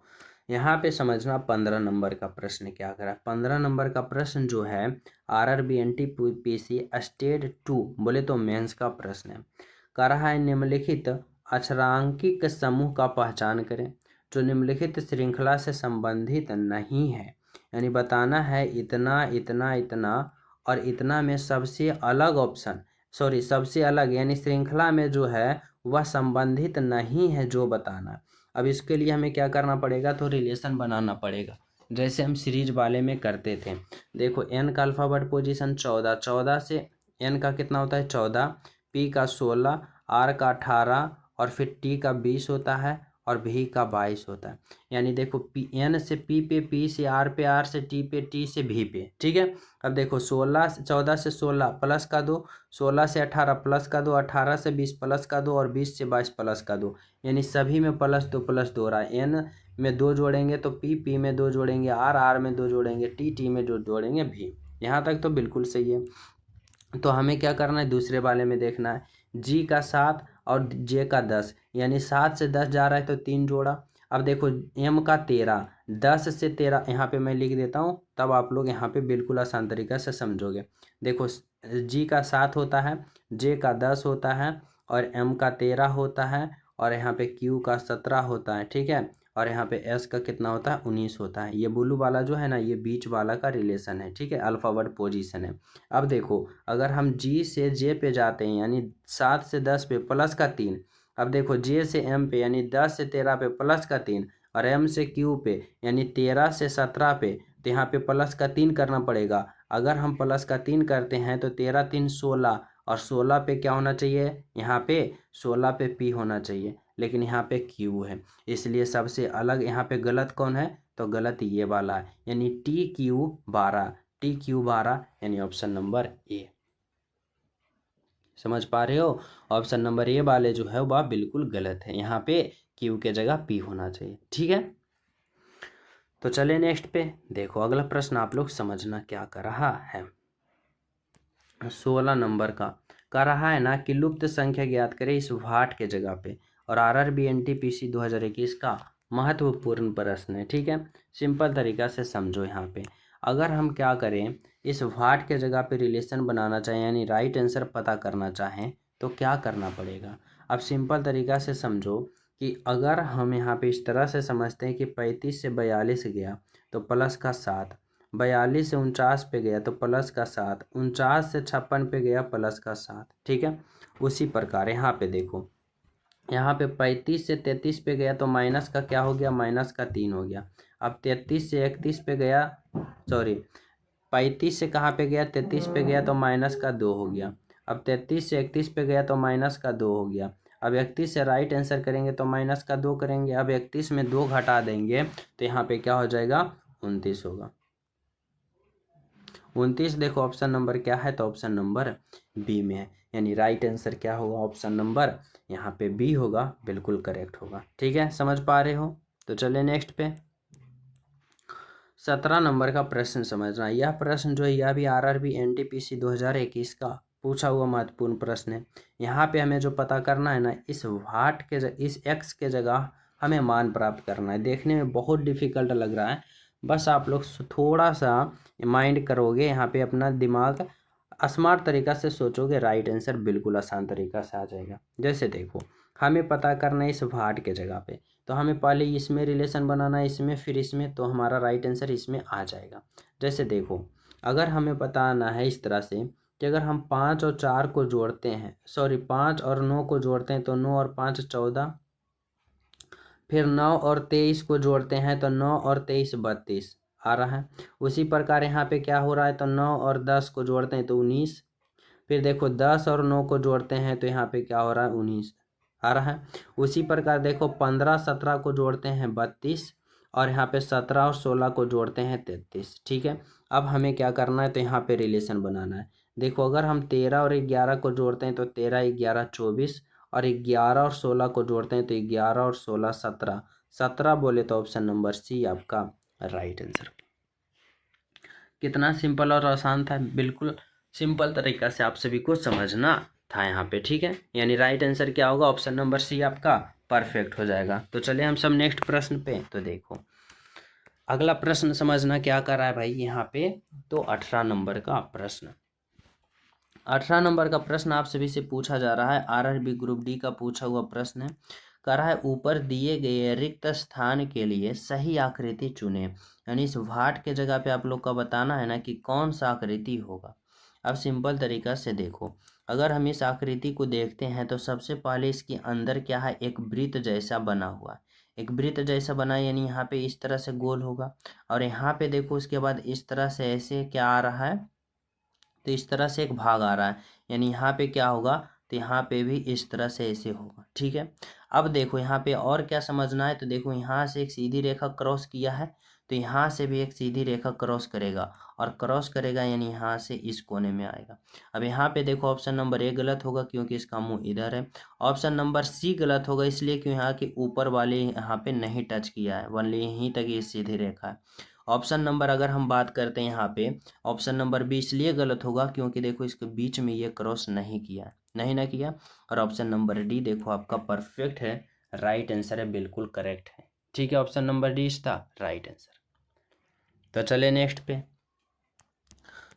यहाँ पे समझना 15 नंबर का प्रश्न क्या करा। 15 नंबर का प्रश्न जो है RRB NTPC स्टेट 2 बोले तो मेंस का प्रश्न है। कह रहा है निम्नलिखित अक्षरांकित समूह का पहचान करें जो निम्नलिखित श्रृंखला से संबंधित नहीं है। यानी बताना है इतना इतना इतना और इतना में सबसे अलग ऑप्शन, सॉरी सबसे अलग, यानी श्रृंखला में जो है वह संबंधित नहीं है जो बताना। अब इसके लिए हमें क्या करना पड़ेगा, तो रिलेशन बनाना पड़ेगा, जैसे हम सीरीज वाले में करते थे। देखो एन का अल्फ़ाबेट पोजीशन 14, 14 से एन का कितना होता है 14, पी का 16, आर का 18 और फिर टी का 20 होता है और भी का 22 होता है। यानी देखो पी, एन से पी पे, पी से आर पे, आर से टी पे, टी से भी पे। ठीक है। अब देखो 14 से 16 प्लस का 2, 16 से 18 प्लस का 2, 18 से 20 प्लस का 2 और 20 से 22 प्लस का 2। यानी सभी में +2 रहा है। एन में 2 जोड़ेंगे तो पी, पी में 2 जोड़ेंगे आर, आर में 2 जोड़ेंगे टी, टी में 2 जोड़ेंगे भी। यहाँ तक तो बिल्कुल सही है। तो हमें क्या करना है, दूसरे वाले में देखना है जी का 7 और जे का 10, यानी 7 से 10 जा रहा है तो 3 जोड़ा। अब देखो एम का 13, 10 से 13, यहाँ पे मैं लिख देता हूँ, तब आप लोग यहाँ पे बिल्कुल आसान तरीका से समझोगे। देखो जी का 7 होता है, जे का 10 होता है और एम का 13 होता है और यहाँ पे क्यू का 17 होता है। ठीक है। और यहाँ पे एस का कितना होता है 19 होता है। ये ब्लू वाला जो है ना, ये बीच वाला का रिलेशन है। ठीक है। अल्फ़ाबेट पोजीशन है। अब देखो अगर हम जी से जे पे जाते हैं, यानी 7 से 10 पे प्लस का 3। अब देखो जे से एम पे, यानी 10 से 13 पे प्लस का 3, और एम से क्यू पे, यानी 13 से 17 पे, तो यहाँ पे प्लस का 3 करना पड़ेगा। अगर हम प्लस का 3 करते हैं तो 13 3 16, और 16 पे क्या होना चाहिए, यहाँ पे 16 पे पी होना चाहिए, लेकिन यहाँ पे क्यू है, इसलिए सबसे अलग यहाँ पे गलत कौन है, तो गलत ये वाला है, यानी TQ12, TQ12, यानी ऑप्शन नंबर ए। समझ पा रहे हो, ऑप्शन नंबर ए वाले जो है वह बिल्कुल गलत है, यहाँ पे क्यू के जगह पी होना चाहिए। ठीक है। तो चले नेक्स्ट पे देखो, अगला प्रश्न आप लोग समझना क्या कर रहा है। 16 नंबर का कर रहा है ना कि लुप्त संख्या ज्ञात करें इस वाट के जगह पे, और आरआरबी एनटीपीसी 2021 का महत्वपूर्ण प्रश्न है। ठीक है, सिंपल तरीका से समझो। यहाँ पे अगर हम क्या करें, इस वाट के जगह पे रिलेशन बनाना चाहें यानी राइट आंसर पता करना चाहें तो क्या करना पड़ेगा। अब सिंपल तरीका से समझो कि अगर हम यहाँ पे इस तरह से समझते हैं कि 35 से 42 गया तो प्लस का 7, 42 से 49 पे गया तो प्लस का 7, 49 से 56 पे गया प्लस का 7। ठीक है, उसी प्रकार यहाँ पे देखो, यहाँ पे 35 से 33 पे गया तो माइनस का क्या हो गया, माइनस का 3 हो गया। अब 33 से 31 पे गया, सॉरी 35 से कहाँ पे गया, 33 पे गया तो माइनस का 2 हो गया। अब 33 से 31 पे गया तो माइनस का 2 हो गया। अब 31 से राइट आंसर करेंगे तो माइनस का 2 करेंगे। अब 31 में 2 घटा देंगे तो यहाँ पे क्या हो जाएगा, 29 होगा। 29 देखो ऑप्शन नंबर क्या है, तो ऑप्शन नंबर बी में है, यानी राइट आंसर क्या होगा, ऑप्शन नंबर यहाँ पे बी होगा, बिल्कुल करेक्ट होगा। ठीक है, समझ पा रहे हो। तो चलिए नेक्स्ट पे 17 नंबर का प्रश्न समझना। यह प्रश्न जो है यह भी आरआरबी एनटीपीसी 2021 का पूछा हुआ महत्वपूर्ण प्रश्न है। यहाँ पे हमें जो पता करना है ना, इस वाट के इस एक्स के जगह हमें मान प्राप्त करना है। देखने में बहुत डिफिकल्ट लग रहा है, बस आप लोग थोड़ा सा माइंड करोगे, यहाँ पे अपना दिमाग स्मार्ट तरीका से सोचोगे, राइट आंसर बिल्कुल आसान तरीका से आ जाएगा। जैसे देखो, हमें पता करना है इस वाट के जगह पे, तो हमें पहले इसमें रिलेशन बनाना है, इसमें फिर इसमें, तो हमारा राइट आंसर इसमें आ जाएगा। जैसे देखो, अगर हमें बताना है इस तरह से कि अगर हम 5 और 4 को जोड़ते हैं, सॉरी 5 और 9 को जोड़ते हैं तो 9 और 5 14, फिर 9 और 23 को जोड़ते हैं तो 9 और 23 32 आ रहा है। उसी प्रकार यहाँ पे क्या हो रहा है, तो 9 और 10 को जोड़ते हैं तो 19, फिर देखो 10 और 9 को जोड़ते हैं तो यहाँ पे क्या हो रहा है, 19 आ रहा है। उसी प्रकार देखो 15 17 को जोड़ते हैं 32, और यहाँ पे 17 और 16 को जोड़ते हैं 33। ठीक है, अब हमें क्या करना है, तो यहाँ पे रिलेशन बनाना है। देखो अगर हम 13 और 11 को जोड़ते हैं तो 13 11 24, और 11 और 16 को जोड़ते हैं तो 11 और 16 17, 17 बोले तो ऑप्शन नंबर सी आपका राइट आंसर। कितना सिंपल और आसान था, बिल्कुल सिंपल तरीका से आप सभी को समझना था यहाँ पे। ठीक है, यानी राइट आंसर क्या होगा, ऑप्शन नंबर सी आपका परफेक्ट हो जाएगा। तो चलिए हम सब नेक्स्ट प्रश्न पे। तो देखो अगला प्रश्न समझना क्या कर रहा है भाई यहाँ पे, तो 18 नंबर का प्रश्न। 18 नंबर का प्रश्न आप सभी से पूछा जा रहा है, आरआरबी ग्रुप डी का पूछा हुआ प्रश्न है। कह रहा है ऊपर दिए गए रिक्त स्थान के लिए सही आकृति चुने, यानी इस वाट के जगह पे आप लोग का बताना है ना कि कौन सा आकृति होगा। अब सिंपल तरीका से देखो, अगर हम इस आकृति को देखते हैं तो सबसे पहले इसके अंदर क्या है, एक वृत्त जैसा बना हुआ है, एक वृत्त जैसा बना, यानी यहाँ पे इस तरह से गोल होगा। और यहाँ पे देखो उसके बाद इस तरह से ऐसे क्या आ रहा है, तो इस तरह से एक भाग आ रहा है, यानी यहाँ पे क्या होगा, तो यहाँ पे भी इस तरह से ऐसे होगा। ठीक है, अब देखो यहाँ पे और क्या समझना है, तो देखो यहाँ से एक सीधी रेखा क्रॉस किया है, तो यहाँ से भी एक सीधी रेखा क्रॉस करेगा, और क्रॉस करेगा यानी यहाँ से इस कोने में आएगा। अब यहाँ पे देखो ऑप्शन नंबर ए गलत होगा क्योंकि इसका मुंह इधर है। ऑप्शन नंबर सी गलत होगा इसलिए कि यहाँ के ऊपर वाले यहाँ पे नहीं टच किया है, वनली यहीं तक ये सीधी रेखा है। ऑप्शन नंबर अगर हम बात करते हैं यहाँ पे, ऑप्शन नंबर बी इसलिए गलत होगा क्योंकि देखो इसके बीच में ये क्रॉस नहीं किया, नहीं ना किया। और ऑप्शन नंबर डी देखो आपका परफेक्ट है, राइट आंसर है, बिल्कुल करेक्ट है। ठीक है, ऑप्शन नंबर डी इसका राइट आंसर। तो चले नेक्स्ट पे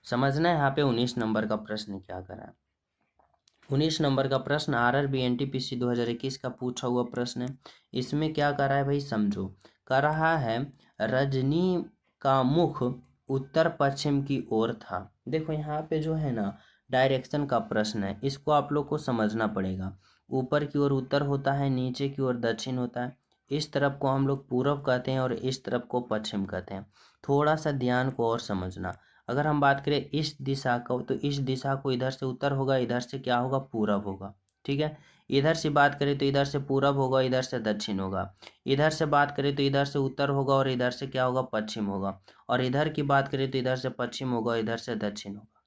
समझना है यहाँ पे 19 नंबर का प्रश्न क्या करा है। 19 नंबर का प्रश्न आरआरबी एनटीपीसी 2021 का पूछा हुआ प्रश्न है। इसमें क्या कर रहा है भाई समझो, कर रहा है रजनी का मुख उत्तर पश्चिम की ओर था। देखो यहाँ पे जो है ना डायरेक्शन का प्रश्न है, इसको आप लोग को समझना पड़ेगा। ऊपर की ओर उत्तर होता है, नीचे की ओर दक्षिण होता है। इस तरफ को हम लोग पूरब कहते हैं और इस तरफ को पश्चिम कहते हैं। थोड़ा सा ध्यान को और समझना। अगर हम बात करें इस दिशा को, तो इस दिशा को इधर से उत्तर होगा, इधर से क्या होगा, पूरब होगा। ठीक है, इधर से बात करें तो इधर से पूरब होगा, इधर से दक्षिण होगा। इधर से बात करें तो इधर से उत्तर होगा और इधर से क्या होगा, पश्चिम होगा। और इधर की बात करें तो इधर से पश्चिम होगा, इधर से दक्षिण होगा।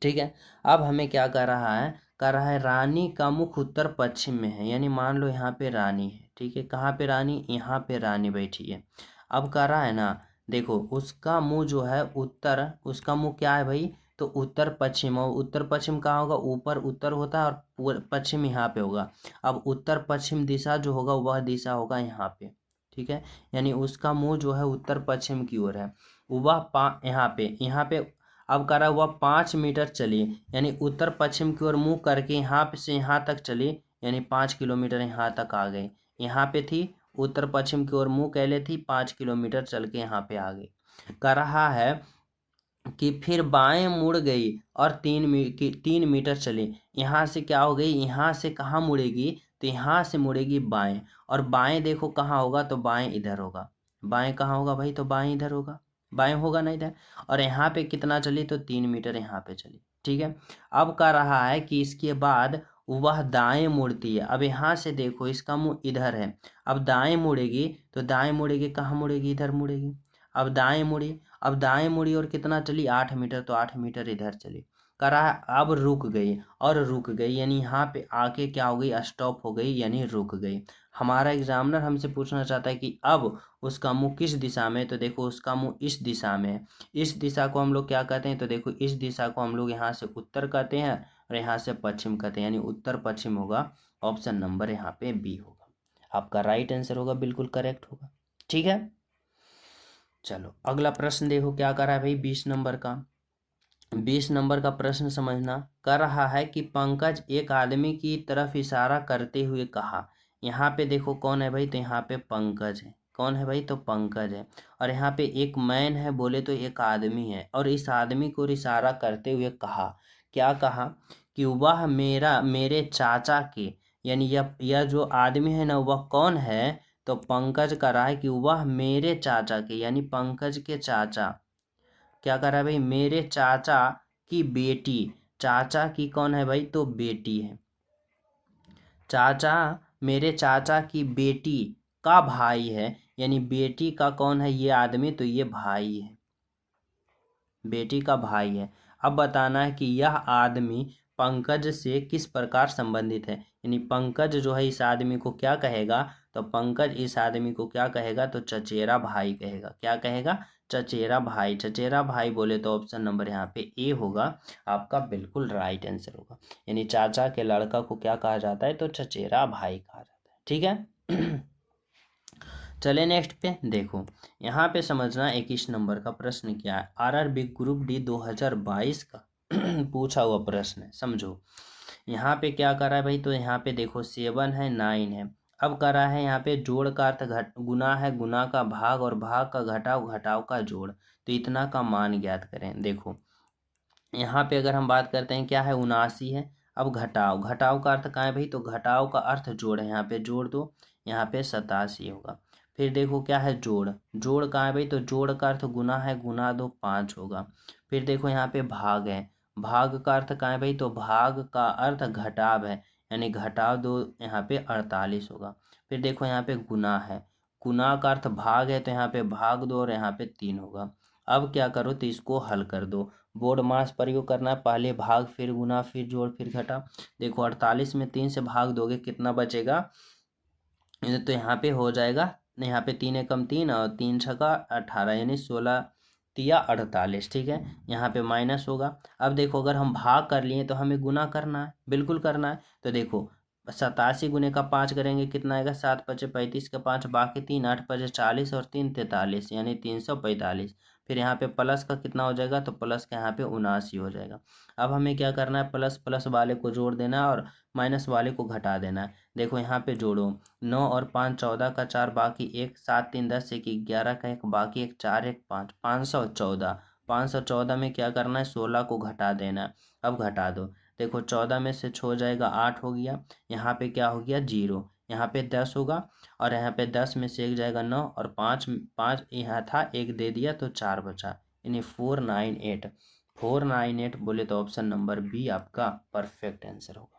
ठीक है, अब हमें क्या कर रहा है, कर रहा है रानी का मुख उत्तर पश्चिम में है, यानी मान लो यहाँ पे रानी है। ठीक है, कहाँ पे रानी, यहाँ पे रानी बैठी है। अब कर रहा है ना, देखो उसका मुंह जो है उत्तर, उसका मुंह क्या है भाई, तो उत्तर पश्चिम, और उत्तर पश्चिम कहाँ होगा, ऊपर उत्तर होता है और पश्चिम यहाँ पे होगा। अब उत्तर पश्चिम दिशा जो होगा वह दिशा होगा यहाँ पे, ठीक है, यानी उसका मुंह जो है उत्तर पश्चिम की ओर है। वह यहाँ पे अब कह रहा है वह 5 मीटर चली, यानी उत्तर पश्चिम की ओर मुंह करके यहाँ पे से यहाँ तक चली, यानी 5 किलोमीटर यहाँ तक आ गई। यहाँ पे थी उत्तर पश्चिम की ओर मुंह कैले थी, 5 किलोमीटर चल के यहाँ पे आ गई। कह रहा है कि फिर बाएं मुड़ गई और 3 मीटर चली। यहाँ से क्या हो गई, यहाँ से कहाँ मुड़ेगी, तो यहाँ से मुड़ेगी बाएं, और बाएं देखो कहाँ होगा, तो बाएं इधर होगा। बाएं कहाँ होगा भाई, तो बाएं इधर होगा, बाएं होगा ना इधर। और यहाँ पे कितना चली, तो 3 मीटर यहाँ पे चली, ठीक है। अब कह रहा है कि इसके बाद वह दाएं मुड़ती है। अब यहाँ से देखो इसका मुंह इधर है, अब दाएं मुड़ेगी, तो दाएं मुड़ेगी कहाँ मुड़ेगी, इधर मुड़ेगी। अब दाएं मुड़ी, अब दाएं मुड़ी और कितना चली, 8 मीटर, तो 8 मीटर इधर चली। कह रहा है अब रुक गई, और रुक गई यानी यहाँ पे आके क्या हो गई, स्टॉप हो गई, यानी रुक गई। हमारा एग्जामिनर हमसे पूछना चाहता है कि अब उसका मुंह किस दिशा में, तो देखो उसका मुंह इस दिशा में है। इस दिशा को हम लोग क्या कहते हैं, तो देखो इस दिशा को हम लोग यहाँ से उत्तर कहते हैं और यहाँ से पश्चिम कहते हैं, यानी उत्तर पश्चिम होगा। ऑप्शन नंबर यहाँ पे बी होगा आपका राइट आंसर होगा, बिल्कुल करेक्ट होगा, ठीक है। चलो अगला प्रश्न देखो क्या कर रहा है भाई, 20 नंबर का। 20 नंबर का प्रश्न समझना। कर रहा है कि पंकज एक आदमी की तरफ इशारा करते हुए कहा। यहाँ पे देखो कौन है भाई, तो यहाँ पे पंकज है। कौन है भाई, तो पंकज है। और यहाँ पे एक मैन है, बोले तो एक आदमी है, और इस आदमी को इशारा करते हुए कहा। क्या कहा कि वह मेरे चाचा के, यानी यह जो आदमी है ना वह कौन है, तो पंकज कह रहा है कि वह मेरे चाचा के, यानी पंकज के चाचा। क्या कर रहा है भाई, मेरे चाचा की बेटी। चाचा की कौन है भाई, तो बेटी है। चाचा, मेरे चाचा की बेटी का भाई है, यानी बेटी का कौन है ये आदमी, तो ये भाई है, बेटी का भाई है। अब बताना है कि यह आदमी पंकज से किस प्रकार संबंधित है, यानी पंकज जो है इस आदमी को क्या कहेगा, तो पंकज इस आदमी को क्या कहेगा, तो चचेरा भाई कहेगा। क्या कहेगा, चचेरा भाई। चचेरा भाई बोले तो ऑप्शन नंबर यहाँ पे ए होगा आपका, बिल्कुल राइट आंसर होगा। यानी चाचा के लड़का को क्या कहा जाता है, तो चचेरा भाई कहा जाता है, ठीक है। चले नेक्स्ट पे देखो, यहाँ पे समझना 21 नंबर का प्रश्न क्या है। आरआरबी ग्रुप डी 2022 का पूछा हुआ प्रश्न है, समझो। यहाँ पे क्या कर रहा है भाई, तो यहाँ पे देखो 7 है 9 है। अब कर रहा है यहाँ पे जोड़ का अर्थ गुना है, गुना का भाग, और भाग का घटाव, घटाव का जोड़। तो इतना का मान ज्ञात करें। देखो यहाँ पे अगर हम बात करते हैं क्या है, 79 है। अब घटाव, घटाव का अर्थ कहाँ है भाई, तो घटाव का अर्थ जोड़ है, यहाँ पे जोड़ दो, यहाँ पे 87 होगा। फिर देखो क्या है, जोड़, जोड़ कहाँ है भाई, तो जोड़ का अर्थ गुना है, गुना दो 5 होगा। फिर देखो यहाँ पे भाग है, भाग का अर्थ कहाँ है भाई, तो भाग का अर्थ घटाव है, यानी घटाव दो, यहाँ पे 48 होगा। फिर देखो यहाँ पे गुना है, गुना का अर्थ भाग है, तो यहाँ पे भाग दो और यहाँ पे 3 होगा। अब क्या करो, तो इसको हल कर दो। बोर्ड मास प्रयोग करना है, पहले भाग फिर गुना फिर जोड़ फिर घटा। देखो 48 में 3 से भाग दोगे कितना बचेगा, तो यहाँ पे हो जाएगा, यहाँ पे 3 एकम 3 और 3 छका 18, यानी 16 तिया 48, ठीक है। यहाँ पे माइनस होगा। अब देखो अगर हम भाग कर लिए तो हमें गुना करना है, बिल्कुल करना है। तो देखो 87 गुने का 5 करेंगे कितना आएगा, 7 पचे 35 का 5 बाकी 3, 8 पचे 40 और 3 43, यानी 345। फिर यहाँ पे प्लस का कितना हो जाएगा, तो प्लस का यहाँ पे 79 हो जाएगा। अब हमें क्या करना है, प्लस प्लस वाले को जोड़ देना है और माइनस वाले को घटा देना है। देखो यहाँ पे जोड़ो, 9 और 5 14 का 4 बाकी 1, 7 3 10 1 11 का 1 बाकी 1 4 1 5, 514। 514 में क्या करना है, 16 को घटा देना है। अब घटा दो, देखो 14 में से छो जाएगा 8 हो गया, यहाँ पे क्या हो गया 0, यहाँ पे 10 होगा, और यहाँ पे 10 में से 1 जाएगा 9, और 5 5 यहाँ था 1 दे दिया तो 4 बचा, यानी 498। 498 बोले तो ऑप्शन नंबर बी आपका परफेक्ट आंसर होगा।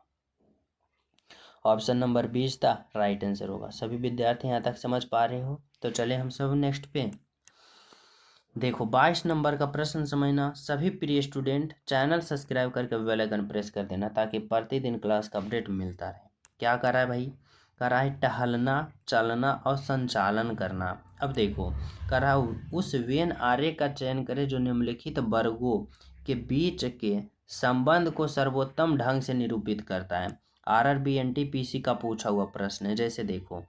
ऑप्शन नंबर 20 था राइट आंसर होगा। सभी विद्यार्थी यहाँ तक समझ पा रहे हो, तो चले हम सब नेक्स्ट पे देखो। 22 नंबर का प्रश्न समझना। सभी प्रिय स्टूडेंट चैनल सब्सक्राइब करके बेल आइकन प्रेस कर देना, ताकि प्रतिदिन क्लास का अपडेट मिलता रहे। क्या कर रहा है भाई, कर रहा है टहलना, चलना और संचालन करना। अब देखो कर रहा है उस वेन आर्य का चयन करें जो निम्नलिखित वर्गों के बीच के संबंध को सर्वोत्तम ढंग से निरूपित करता है। आरआरबी एनटीपीसी का पूछा हुआ प्रश्न है। जैसे देखो,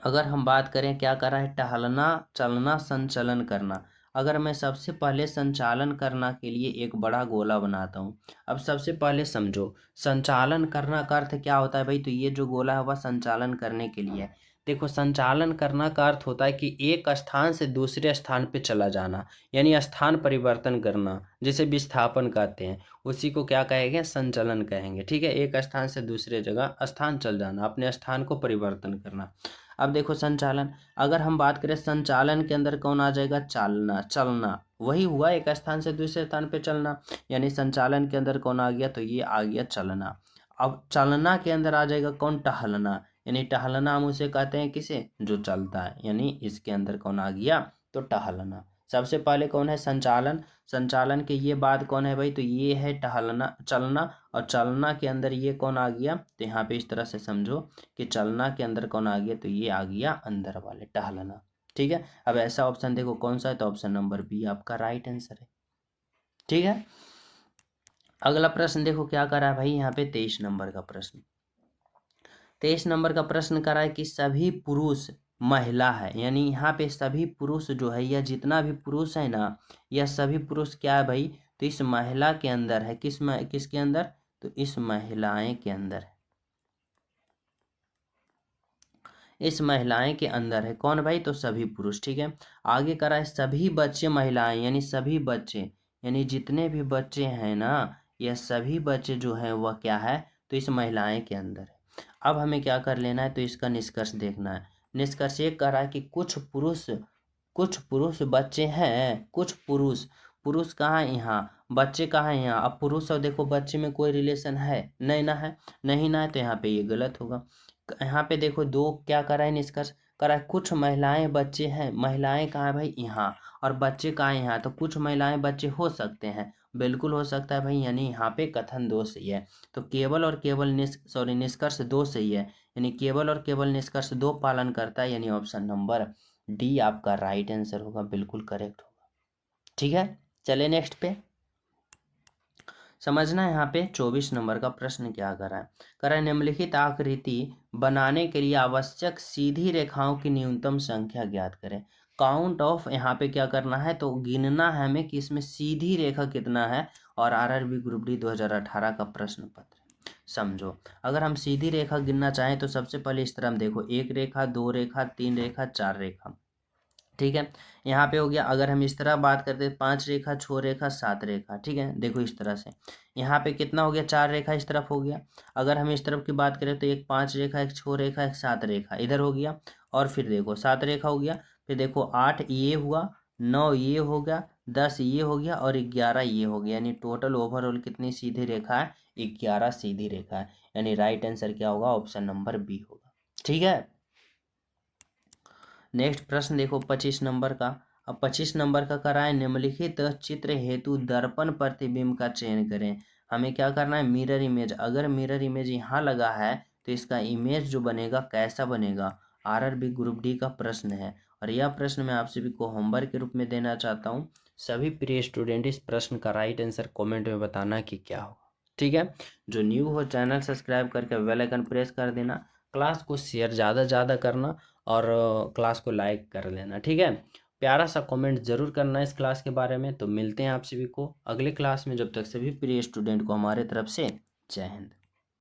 अगर हम बात करें क्या कर रहा है, टहलना, चलना, संचलन करना। अगर मैं सबसे पहले संचालन करना के लिए एक बड़ा गोला बनाता हूँ। अब सबसे पहले समझो, संचालन करना का अर्थ क्या होता है भाई, तो ये जो गोला है वह संचालन करने के लिए है। देखो, संचालन करना का अर्थ होता है कि एक स्थान से दूसरे स्थान पे चला जाना, यानी स्थान परिवर्तन करना, जिसे विस्थापन कहते हैं, उसी को क्या कहेंगे, संचलन कहेंगे। ठीक है, एक स्थान से दूसरे जगह स्थान चल जाना, अपने स्थान को परिवर्तन करना। अब देखो संचालन, अगर हम बात करें संचालन के अंदर कौन आ जाएगा, चालना, चलना, वही हुआ एक स्थान से दूसरे स्थान पे चलना, यानी संचालन के अंदर कौन आ गया, तो ये आ गया चलना। अब चलना के अंदर आ जाएगा कौन, टहलना, यानी टहलना हम उसे कहते हैं किसे, जो चलता है, यानी इसके अंदर कौन आ गया, तो टहलना। सबसे पहले कौन है, संचालन, संचालन के ये बाद कौन है भाई, तो ये है टहलना, चलना, और चलना के अंदर ये कौन आ गया, तो यहाँ पे इस तरह से समझो कि चलना के अंदर कौन आ गया, तो ये आ गया अंदर वाले, टहलना। ठीक है, अब ऐसा ऑप्शन देखो कौन सा है, तो ऑप्शन नंबर बी आपका राइट आंसर है। ठीक है, अगला प्रश्न देखो क्या करा है भाई, यहाँ पे 23 नंबर का प्रश्न। 23 नंबर का प्रश्न करा है कि सभी पुरुष महिला है, यानी यहाँ पे सभी पुरुष जो है, या जितना भी पुरुष है ना, यह सभी पुरुष क्या है भाई, तो इस महिला के अंदर है, किसके अंदर, तो इस महिलाएं के अंदर है, इस महिलाएं के अंदर है कौन भाई, तो सभी पुरुष। ठीक है, आगे करा है सभी बच्चे महिलाएं, यानी सभी बच्चे, यानी जितने भी बच्चे हैं ना, यह सभी बच्चे जो हैं वह क्या है, तो इस महिलाएं के अंदर है। अब हमें क्या कर लेना है, तो इसका निष्कर्ष देखना है। निष्कर्ष ये कह रहा है कि कुछ पुरुष बच्चे हैं, कुछ पुरुष, पुरुष कहाँ है यहाँ, बच्चे कहाँ है यहाँ। अब पुरुष और देखो बच्चे में कोई रिलेशन है नहीं ना, है नहीं ना, है तो यहाँ पे ये गलत होगा। यहाँ पे देखो दो क्या करा है, निष्कर्ष करा है कुछ महिलाएं बच्चे हैं, महिलाएं कहाँ है भाई, यहाँ, और बच्चे कहाँ है यहाँ, तो कुछ महिलाएं बच्चे हो सकते हैं, बिल्कुल हो सकता है भाई, यानी यहाँ पे कथन दो सही है। तो केवल और केवल निष्कर्ष दो सही है, यानी केवल और केवल निष्कर्ष दो पालन करता है, यानी ऑप्शन नंबर डी आपका राइट आंसर होगा, बिल्कुल करेक्ट होगा। ठीक है, चले नेक्स्ट पे समझना है। यहाँ पे 24 नंबर का प्रश्न क्या कर रहा है, निम्नलिखित आकृति बनाने के लिए आवश्यक सीधी रेखाओं की न्यूनतम संख्या ज्ञात करें। काउंट ऑफ, यहाँ पे क्या करना है, तो गिनना है हमें कि इसमें सीधी रेखा कितना है, और आरआरबी ग्रुप डी 2018 का प्रश्न पत्र। समझो, अगर हम सीधी रेखा गिनना चाहें तो सबसे पहले इस तरह हम देखो, एक रेखा, दो रेखा, तीन रेखा, चार रेखा। ठीक है, यहाँ पे हो गया। अगर हम इस तरह बात करते हैं, 5 रेखा, 6 रेखा, 7 रेखा। ठीक है, देखो इस तरह से यहाँ पे कितना हो गया, 4 रेखा इस तरफ हो गया। अगर हम इस तरफ की बात करें तो एक 5 रेखा, एक 6 रेखा, एक 7 रेखा इधर हो गया, और फिर देखो 7 रेखा हो गया, फिर देखो 8 ये हुआ, 9 ये हो गया, 10 ये हो गया, और 11 ये हो गया, यानी टोटल ओवरऑल कितनी सीधी रेखा है, 11 सीधी रेखा है, यानी राइट आंसर क्या होगा, ऑप्शन नंबर बी होगा। ठीक है, नेक्स्ट प्रश्न देखो 25 नंबर का। अब 25 नंबर का कराए, निम्नलिखित चित्र हेतु दर्पण प्रतिबिंब का चयन करें। हमें क्या करना है, मिरर इमेज। अगर मिरर इमेज यहाँ लगा है तो इसका इमेज जो बनेगा कैसा बनेगा, आरआरबी ग्रुप डी का प्रश्न है, और यह प्रश्न मैं आप सभी को होमवर्क के रूप में देना चाहता हूँ। सभी प्रिय स्टूडेंट इस प्रश्न का राइट आंसर कॉमेंट में बताना कि क्या होगा। ठीक है, जो न्यू हो चैनल सब्सक्राइब करके बेल आइकन प्रेस कर देना, क्लास को शेयर ज़्यादा से ज़्यादा करना, और क्लास को लाइक कर लेना। ठीक है, प्यारा सा कमेंट जरूर करना इस क्लास के बारे में। तो मिलते हैं आप सभी को अगले क्लास में, जब तक सभी प्रिय स्टूडेंट को हमारे तरफ से जय हिंद।